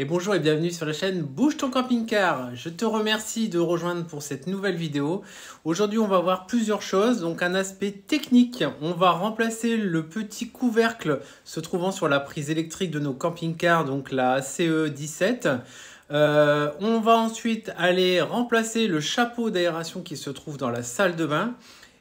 Et bonjour et bienvenue sur la chaîne Bouge ton camping-car. Je te remercie de rejoindre pour cette nouvelle vidéo. Aujourd'hui, on va voir plusieurs choses. Donc un aspect technique, on va remplacer le petit couvercle se trouvant sur la prise électrique de nos camping-cars, donc la CE17. On va ensuite aller remplacer le chapeau d'aération qui se trouve dans la salle de bain.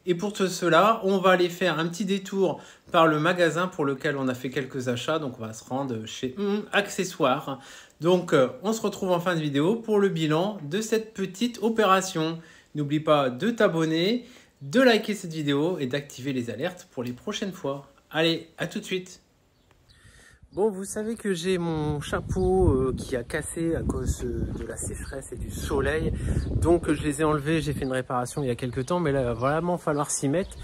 Et pour tout cela, on va aller faire un petit détour par le magasin pour lequel on a fait quelques achats. Donc on va se rendre chez Accessoires. Donc on se retrouve en fin de vidéo pour le bilan de cette petite opération. N'oublie pas de t'abonner, de liker cette vidéo et d'activer les alertes pour les prochaines fois. Allez, à tout de suite. Bon, vous savez que j'ai mon chapeau qui a cassé à cause de la sécheresse et du soleil. Donc je les ai enlevés, j'ai fait une réparation il y a quelques temps, mais là il va vraiment falloir s'y mettre.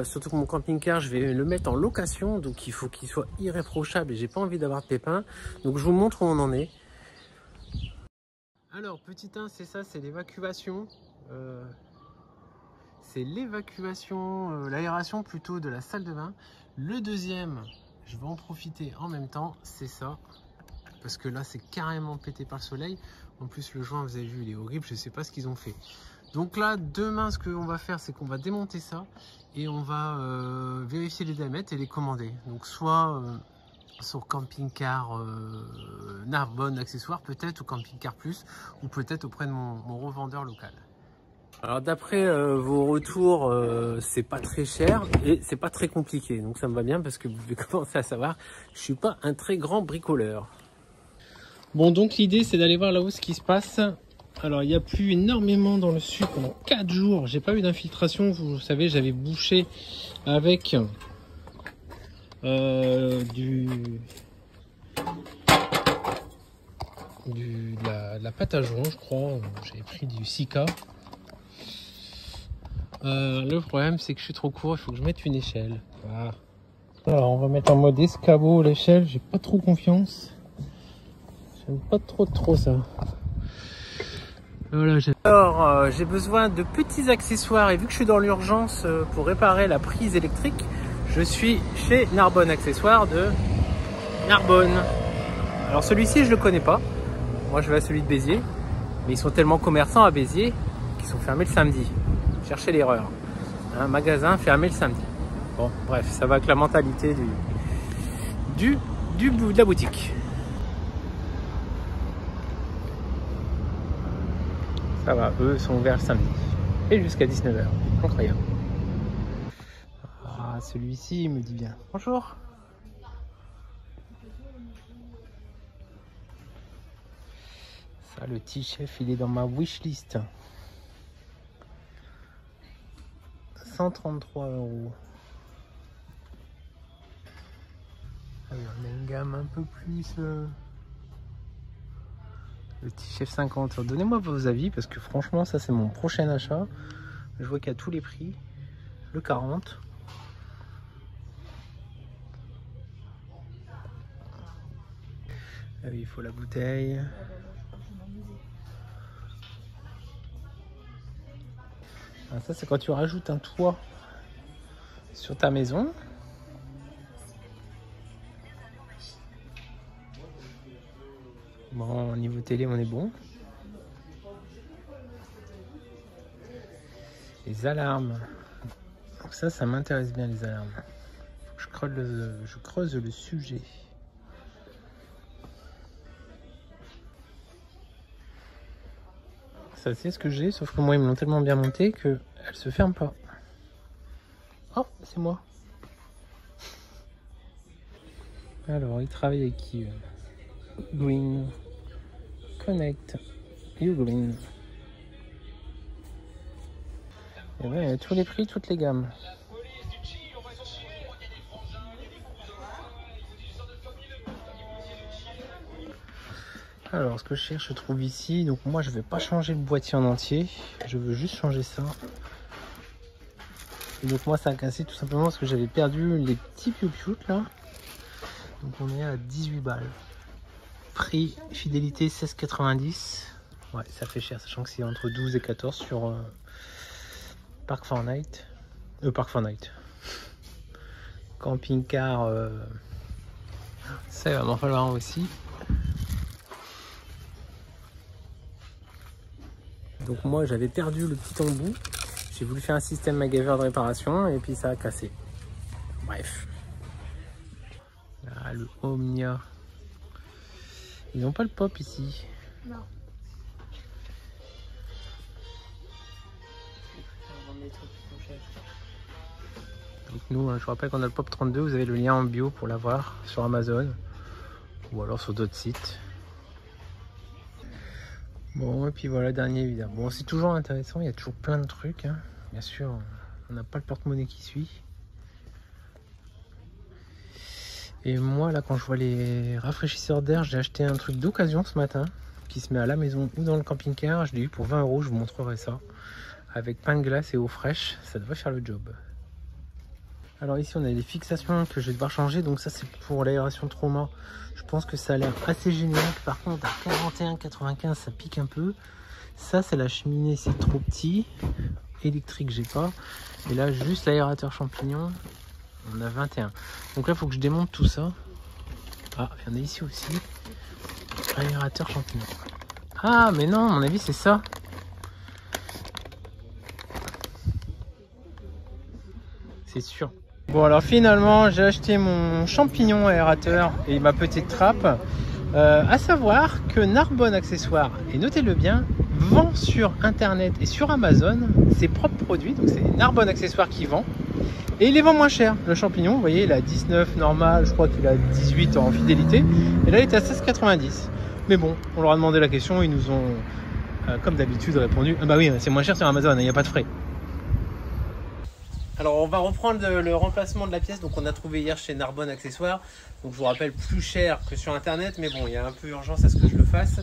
Surtout que mon camping-car, je vais le mettre en location, donc il faut qu'il soit irréprochable et j'ai pas envie d'avoir de pépins. Donc je vous montre où on en est. Alors, petit 1, c'est ça, c'est l'évacuation. C'est l'évacuation, l'aération plutôt de la salle de bain. Le deuxième, je vais en profiter en même temps, c'est ça. Parce que là, c'est carrément pété par le soleil. En plus, le joint, vous avez vu, il est horrible. Je ne sais pas ce qu'ils ont fait. Donc là, demain, ce qu'on va faire, c'est qu'on va démonter ça. Et on va vérifier les diamètres et les commander. Donc soit sur camping-car Narbonne Accessoires, peut-être, ou camping-car plus, ou peut-être auprès de mon revendeur local. Alors d'après vos retours, c'est pas très cher et c'est pas très compliqué. Donc ça me va bien parce que vous devez commencer à savoir, je suis pas un très grand bricoleur. Bon, donc l'idée c'est d'aller voir là-haut ce qui se passe. Alors il n'y a plus énormément dans le sud pendant 4 jours. J'ai pas eu d'infiltration, vous savez, j'avais bouché avec de la pâte à joint, je crois. J'avais pris du Sika. Le problème c'est que je suis trop court, il faut que je mette une échelle. Voilà. Alors on va mettre en mode escabeau l'échelle, j'ai pas trop confiance. J'aime pas trop ça. Voilà, alors j'ai besoin de petits accessoires et vu que je suis dans l'urgence pour réparer la prise électrique, je suis chez Narbonne Accessoires de Narbonne. Alors celui-ci je le connais pas, moi je vais à celui de Béziers, mais ils sont tellement commerçants à Béziers qu'ils sont fermés le samedi. Cherchez l'erreur. Un magasin fermé le samedi. Bon, bref, ça va avec la mentalité de la boutique. Ça va, eux sont ouverts le samedi. Et jusqu'à 19 h. Incroyable. Ah, celui-ci, il me dit bien. Bonjour. Ça, le petit chef, il est dans ma wishlist. 133 €. Allez, on a une gamme un peu plus. Le petit chef 50. Donnez-moi vos avis parce que franchement, ça c'est mon prochain achat. Je vois qu'il y a tous les prix. Le 40. Ah oui, il faut la bouteille. Ah, ça c'est quand tu rajoutes un toit sur ta maison. Bon, au niveau télé on est bon. Les alarmes. Donc ça m'intéresse bien les alarmes. Faut que je creuse le sujet. Ça c'est ce que j'ai, sauf que moi ils me l'ont tellement bien monté que elle se ferme pas. Oh, c'est moi. Alors, il travaille avec qui? Green. Connect. Ugreen. Et ouais, il y a tous les prix, toutes les gammes. Alors, ce que je cherche, je trouve ici. Donc, moi, je vais pas changer le boîtier en entier. Je veux juste changer ça. Et donc, moi, ça a cassé tout simplement parce que j'avais perdu les petits piou-piou là. Donc, on est à 18 balles. Prix fidélité 16,90. Ouais, ça fait cher, sachant que c'est entre 12 et 14 sur Park Fortnite. Park Fortnite. Camping-car. Ça, il va m'en falloir un aussi. Donc moi j'avais perdu le petit embout. J'ai voulu faire un système MacGyver de réparation et puis ça a cassé. Bref. Là, le Omnia. Ils n'ont pas le pop ici. Non. Donc nous, je vous rappelle qu'on a le pop 32, vous avez le lien en bio pour l'avoir sur Amazon ou alors sur d'autres sites. Bon, et puis voilà, dernier évidemment. Bon, c'est toujours intéressant, il y a toujours plein de trucs, hein. Bien sûr, on n'a pas le porte-monnaie qui suit. Et moi, là, quand je vois les rafraîchisseurs d'air, j'ai acheté un truc d'occasion ce matin qui se met à la maison ou dans le camping-car. Je l'ai eu pour 20 €, je vous montrerai ça. Avec pain de glace et eau fraîche, ça devrait faire le job. Alors ici, on a les fixations que je vais devoir changer. Donc ça, c'est pour l'aération trauma. Je pense que ça a l'air assez génial. Par contre, à 41,95, ça pique un peu. Ça, c'est la cheminée, c'est trop petit. Électrique, j'ai pas. Et là, juste l'aérateur champignon, on a 21. Donc là, il faut que je démonte tout ça. Ah, il y en a ici aussi. Aérateur champignon. Ah, mais non, à mon avis, c'est ça. C'est sûr. Bon, alors finalement, j'ai acheté mon champignon aérateur et ma petite trappe. À savoir que Narbonne Accessoires, et notez-le bien, vend sur internet et sur Amazon ses propres produits. Donc c'est Narbonne Accessoires qui vend. Et il les vend moins cher. Le champignon, vous voyez, il a 19 normal, je crois qu'il a 18 en fidélité. Et là, il est à 16,90. Mais bon, on leur a demandé la question, ils nous ont, comme d'habitude, répondu ah bah oui, c'est moins cher sur Amazon, il n'y a pas de frais. Alors on va reprendre le remplacement de la pièce. Donc on a trouvé hier chez Narbonne Accessoires. Donc je vous rappelle, plus cher que sur internet, mais bon, il y a un peu urgence à ce que je le fasse.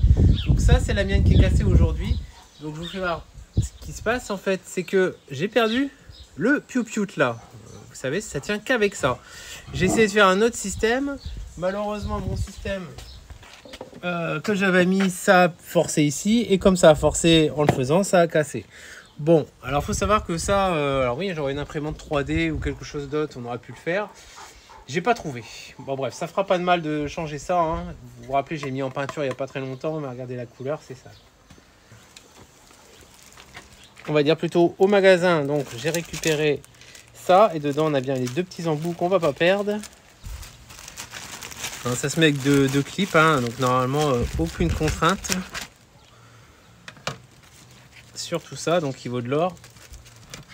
Donc ça, c'est la mienne qui est cassée aujourd'hui. Donc je vous fais voir ce qui se passe en fait, c'est que j'ai perdu le piou-piou là. Vous savez, ça tient qu'avec ça. J'ai essayé de faire un autre système. Malheureusement, mon système que j'avais mis, ça a forcé ici. Et comme ça a forcé en le faisant, ça a cassé. Bon, alors faut savoir que ça, alors oui, j'aurais une imprimante 3D ou quelque chose d'autre, on aurait pu le faire. J'ai pas trouvé. Bon bref, ça fera pas de mal de changer ça, hein. Vous vous rappelez, j'ai mis en peinture il y a pas très longtemps, mais regardez la couleur, c'est ça. On va dire plutôt au magasin, donc j'ai récupéré ça, et dedans on a bien les deux petits embouts qu'on va pas perdre. Alors, ça se met avec deux clips, hein, donc normalement aucune contrainte sur tout ça, donc il vaut de l'or.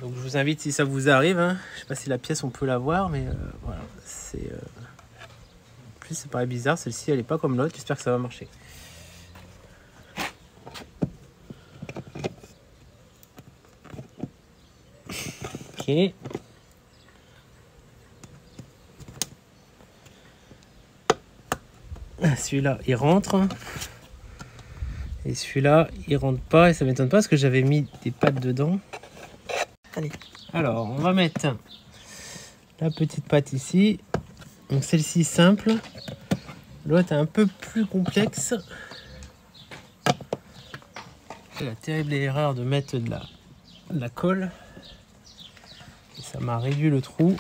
Donc je vous invite, si ça vous arrive, hein, je sais pas si la pièce on peut la voir, mais voilà, c'est en plus c'est paraît bizarre, celle-ci elle est pas comme l'autre, j'espère que ça va marcher. Ok. Celui-là il rentre. Et celui-là, il rentre pas, et ça m'étonne pas parce que j'avais mis des pattes dedans. Allez. Alors, on va mettre la petite patte ici. Donc celle-ci simple. L'autre est un peu plus complexe. C'est la terrible erreur de mettre de la colle. Et ça m'a réduit le trou.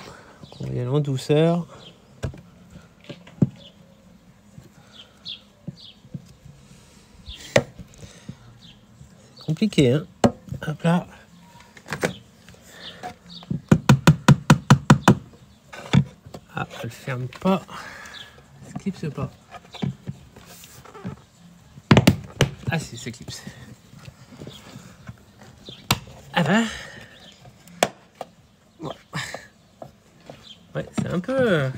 On va y aller en douceur. Compliqué, hein. Hop là. Ah, elle ferme pas. Elle se clipse pas. Ah si, c'est clipse. Ah ben. Voilà. Ouais, c'est un peu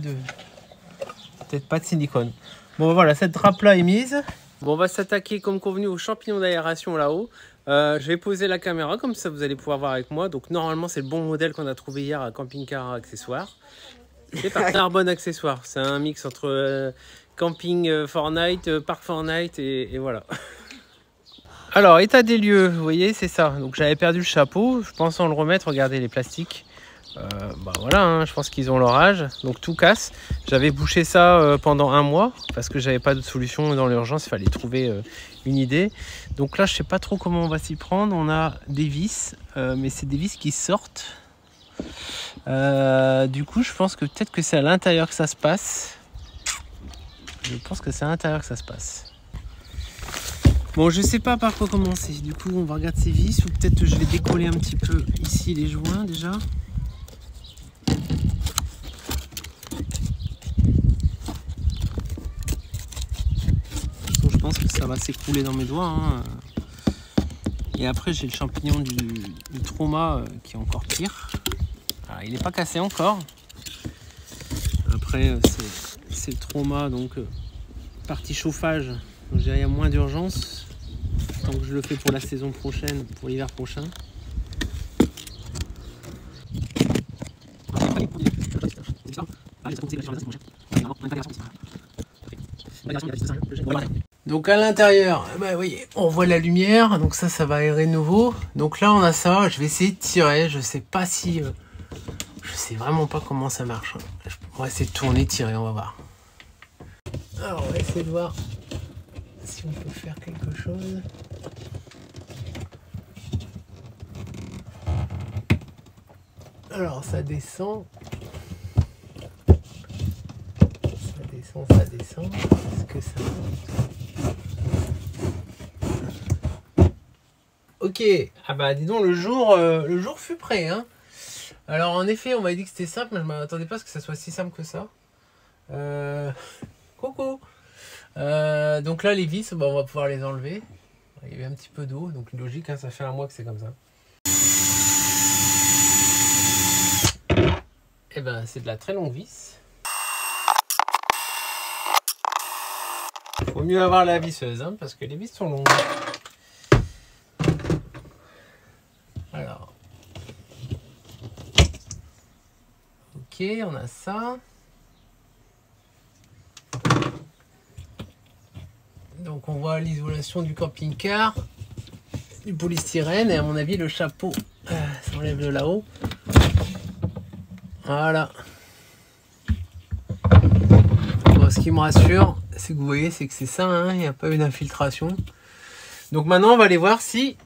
peut-être pas de silicone. Bon voilà, cette trappe là est mise. Bon, on va s'attaquer comme convenu aux champignons d'aération là-haut. Je vais poser la caméra, comme ça vous allez pouvoir voir avec moi. Donc normalement c'est le bon modèle qu'on a trouvé hier à Camping Car Accessoires. C'est par Narbonne Accessoires. C'est un mix entre camping Fortnite, parc Fortnite et voilà. Alors état des lieux, vous voyez c'est ça. Donc j'avais perdu le chapeau, je pense en le remettre, regardez les plastiques. Bah voilà, hein, je pense qu'ils ont leur âge, donc tout casse. J'avais bouché ça pendant un mois parce que j'avais pas d'autre solution dans l'urgence, il fallait trouver une idée. Donc là, je sais pas trop comment on va s'y prendre. On a des vis, mais c'est des vis qui sortent. Du coup, je pense que peut-être que c'est à l'intérieur que ça se passe. Je pense que c'est à l'intérieur que ça se passe. Bon, je sais pas par quoi commencer. Du coup, on va regarder ces vis, ou peut-être je vais décoller un petit peu ici les joints déjà. Donc, je pense que ça va s'écrouler dans mes doigts, hein. Et après, j'ai le champignon du trauma qui est encore pire. Alors, il n'est pas cassé encore. Après, c'est le trauma, donc partie chauffage. Donc, il y a moins d'urgence. Tant que je le fais pour la saison prochaine, pour l'hiver prochain. Donc à l'intérieur, bah oui, on voit la lumière, donc ça va aérer de nouveau. Donc là on a ça, je vais essayer de tirer, je sais pas si... je sais vraiment pas comment ça marche. On va essayer de tourner, tirer, on va voir. Alors on va essayer de voir si on peut faire quelque chose. Alors ça descend. Ça descend. Est-ce que ça... Ok, ah bah dis donc, le jour fut prêt, hein. Alors en effet, on m'a dit que c'était simple, mais je m'attendais pas à ce que ça soit si simple que ça. Coucou. Donc là, les vis, bah, on va pouvoir les enlever. Il y avait un petit peu d'eau, donc logique, hein, ça fait un mois que c'est comme ça. Et ben c'est de la très longue vis. Faut mieux avoir la visseuse, hein, parce que les vis sont longues. Alors. Ok, on a ça. Donc on voit l'isolation du camping-car, du polystyrène, et à mon avis le chapeau s'enlève de là-haut. Voilà. Bon, ce qui me rassure, c'est que vous voyez, c'est que c'est ça, hein, il n'y a pas eu d'infiltration. Donc maintenant on va aller voir si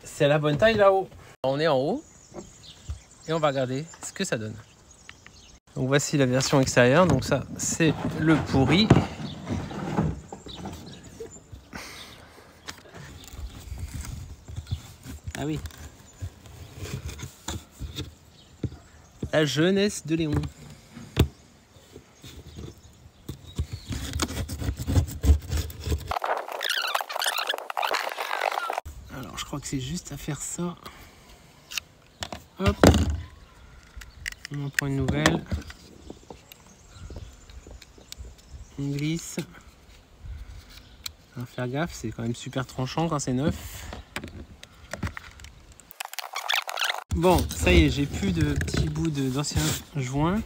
c'est la bonne taille là-haut. On est en haut et on va regarder ce que ça donne. Donc voici la version extérieure, donc ça c'est le pourri. Ah oui. La jeunesse de Léon. Alors je crois que c'est juste à faire ça. Hop. On en prend une nouvelle. On glisse. Alors faire gaffe, c'est quand même super tranchant quand c'est neuf. Bon, ça y est, j'ai plus de petits bouts d'anciens joints.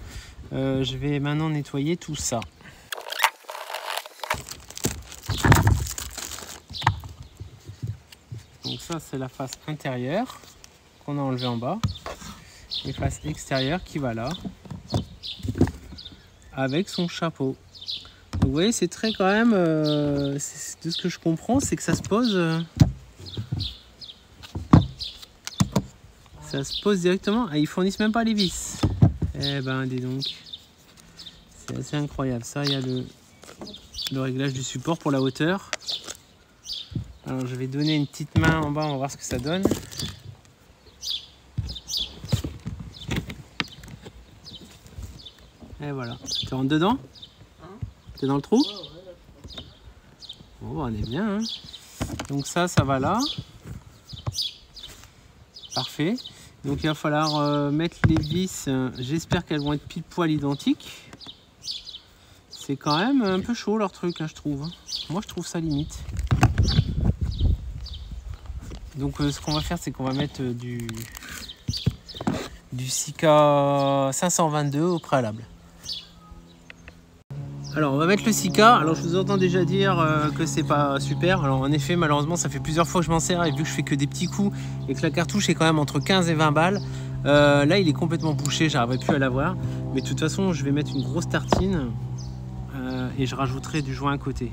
Je vais maintenant nettoyer tout ça. Donc ça, c'est la face intérieure qu'on a enlevée en bas. Et face extérieure qui va là. Avec son chapeau. Donc vous voyez, c'est très quand même... de ce que je comprends, c'est que ça se pose... ça se pose directement. Ah, ils fournissent même pas les vis. Eh ben, dis donc. C'est assez incroyable. Ça, il y a le réglage du support pour la hauteur. Alors, je vais donner une petite main en bas. On va voir ce que ça donne. Et voilà. Tu rentres dedans? T'es dans le trou? Bon, on est bien, hein. Donc ça va là. Parfait. Donc il va falloir mettre les vis. J'espère qu'elles vont être pile poil identiques. C'est quand même un peu chaud leur truc, hein, je trouve. Moi je trouve ça limite. Donc ce qu'on va faire, c'est qu'on va mettre du Sika 522 au préalable. Alors on va mettre le Sika. Alors je vous entends déjà dire que c'est pas super. Alors en effet, malheureusement, ça fait plusieurs fois que je m'en sers, et vu que je fais que des petits coups et que la cartouche est quand même entre 15 et 20 balles, là il est complètement bouché, j'arriverai plus à l'avoir. Mais de toute façon, je vais mettre une grosse tartine et je rajouterai du joint à côté.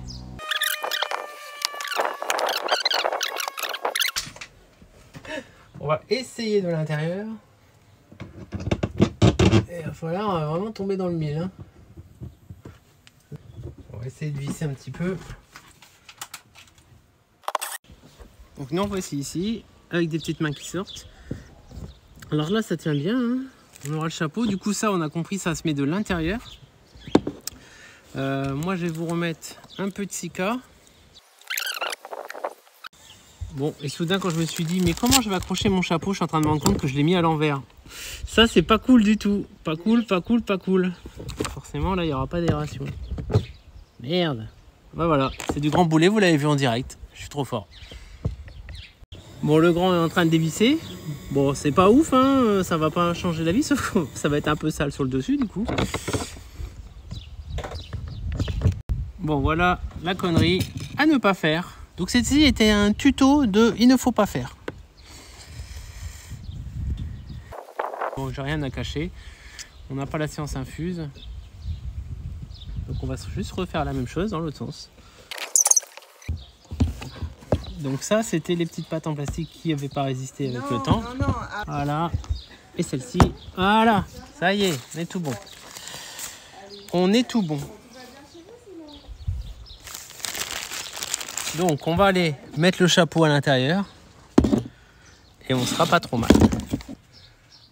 On va essayer de l'intérieur. Et il va falloir vraiment tomber dans le mille, hein. On va essayer de visser un petit peu. Donc nous voici ici, avec des petites mains qui sortent. Alors là ça tient bien, hein. On aura le chapeau, du coup ça on a compris, ça se met de l'intérieur. Moi je vais vous remettre un peu de Sika. Bon, et soudain quand je me suis dit, mais comment je vais accrocher mon chapeau, je suis en train de me rendre compte que je l'ai mis à l'envers. Ça c'est pas cool du tout, pas cool, pas cool, pas cool. Forcément là il n'y aura pas d'aération. Merde. Bah voilà, c'est du grand boulet, vous l'avez vu en direct, je suis trop fort. Bon, le grand est en train de dévisser. Bon, c'est pas ouf, hein, ça va pas changer la vie, sauf que ça va être un peu sale sur le dessus du coup. Bon, voilà la connerie à ne pas faire. Donc celle-ci était un tuto de il ne faut pas faire. Bon, j'ai rien à cacher. On n'a pas la science infuse. Donc on va juste refaire la même chose dans l'autre sens. Donc ça, c'était les petites pattes en plastique qui n'avaient pas résisté avec le temps. Non. Voilà. Et celle-ci, voilà. Ça y est, on est tout bon. On est tout bon. Donc on va aller mettre le chapeau à l'intérieur. Et on sera pas trop mal.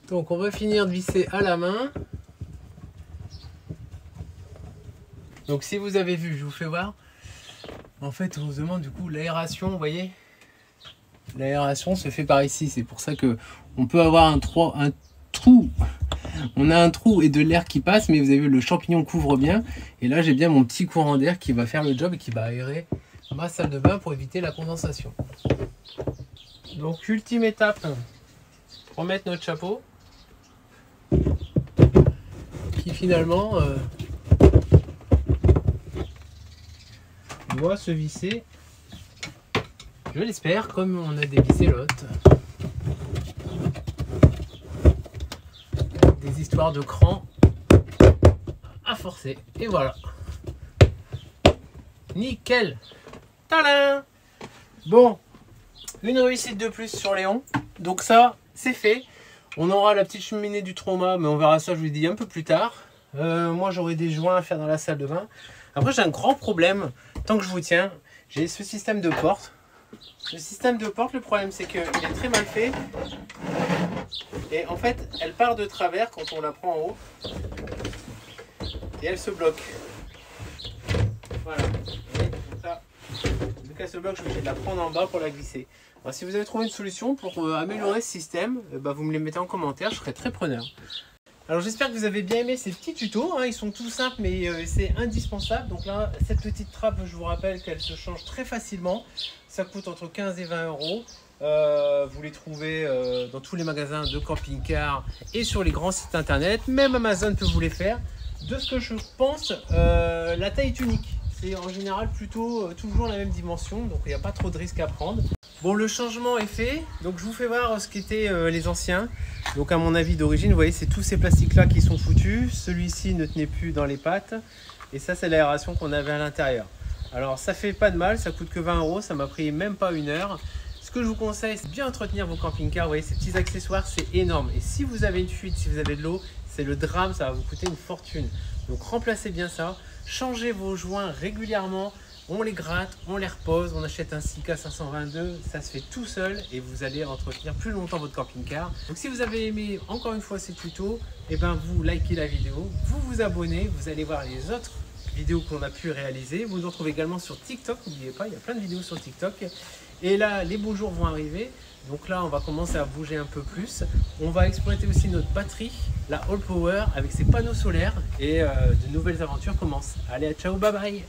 Donc on va finir de visser à la main. Donc si vous avez vu, je vous fais voir. En fait, on se demande du coup l'aération, vous voyez. L'aération se fait par ici. C'est pour ça que on peut avoir un trou. On a un trou et de l'air qui passe, mais vous avez vu, le champignon couvre bien. Et là, j'ai bien mon petit courant d'air qui va faire le job et qui va aérer ma salle de bain pour éviter la condensation. Donc, ultime étape, remettre notre chapeau. Qui finalement doit se visser, je l'espère, comme on a dévissé l'autre. Des histoires de cran à forcer. Et voilà. Nickel. Tadam! Bon, une réussite de plus sur Léon. Donc ça, c'est fait. On aura la petite cheminée du trauma, mais on verra ça, je vous dis, un peu plus tard. Moi, j'aurai des joints à faire dans la salle de bain. Après, j'ai un grand problème. Tant que je vous tiens, j'ai ce système de porte. Le système de porte, le problème, c'est qu'il est très mal fait. Et en fait, elle part de travers quand on la prend en haut. Et elle se bloque. Voilà. Et comme ça, vu qu'elle se bloque, je suis obligé de la prendre en bas pour la glisser. Alors, si vous avez trouvé une solution pour améliorer ce système, vous me les mettez en commentaire, je serai très preneur. Alors j'espère que vous avez bien aimé ces petits tutos, hein. Ils sont tout simples mais c'est indispensable. Donc là, cette petite trappe, je vous rappelle qu'elle se change très facilement. Ça coûte entre 15 et 20 euros. Vous les trouvez dans tous les magasins de camping-car et sur les grands sites internet. Même Amazon peut vous les faire. De ce que je pense, la taille est unique. C'est en général plutôt toujours la même dimension, donc il n'y a pas trop de risques à prendre. Bon, le changement est fait, donc je vous fais voir ce qu'étaient les anciens. Donc à mon avis d'origine, vous voyez, c'est tous ces plastiques là qui sont foutus. Celui-ci ne tenait plus dans les pattes. Et ça, c'est l'aération qu'on avait à l'intérieur. Alors ça fait pas de mal, ça coûte que 20 euros, ça m'a pris même pas une heure. Ce que je vous conseille, c'est bien entretenir vos camping-cars. Vous voyez, ces petits accessoires, c'est énorme. Et si vous avez une fuite, si vous avez de l'eau, c'est le drame, ça va vous coûter une fortune. Donc remplacez bien ça, changez vos joints régulièrement. On les gratte, on les repose, on achète un Sika 522, ça se fait tout seul et vous allez entretenir plus longtemps votre camping-car. Donc si vous avez aimé encore une fois ces tutos, vous likez la vidéo, vous vous abonnez, vous allez voir les autres vidéos qu'on a pu réaliser. Vous nous retrouvez également sur TikTok, n'oubliez pas, il y a plein de vidéos sur TikTok. Et là, les beaux jours vont arriver. Donc là, on va commencer à bouger un peu plus. On va exploiter aussi notre batterie, la All Power, avec ses panneaux solaires. Et de nouvelles aventures commencent. Allez, ciao, bye bye!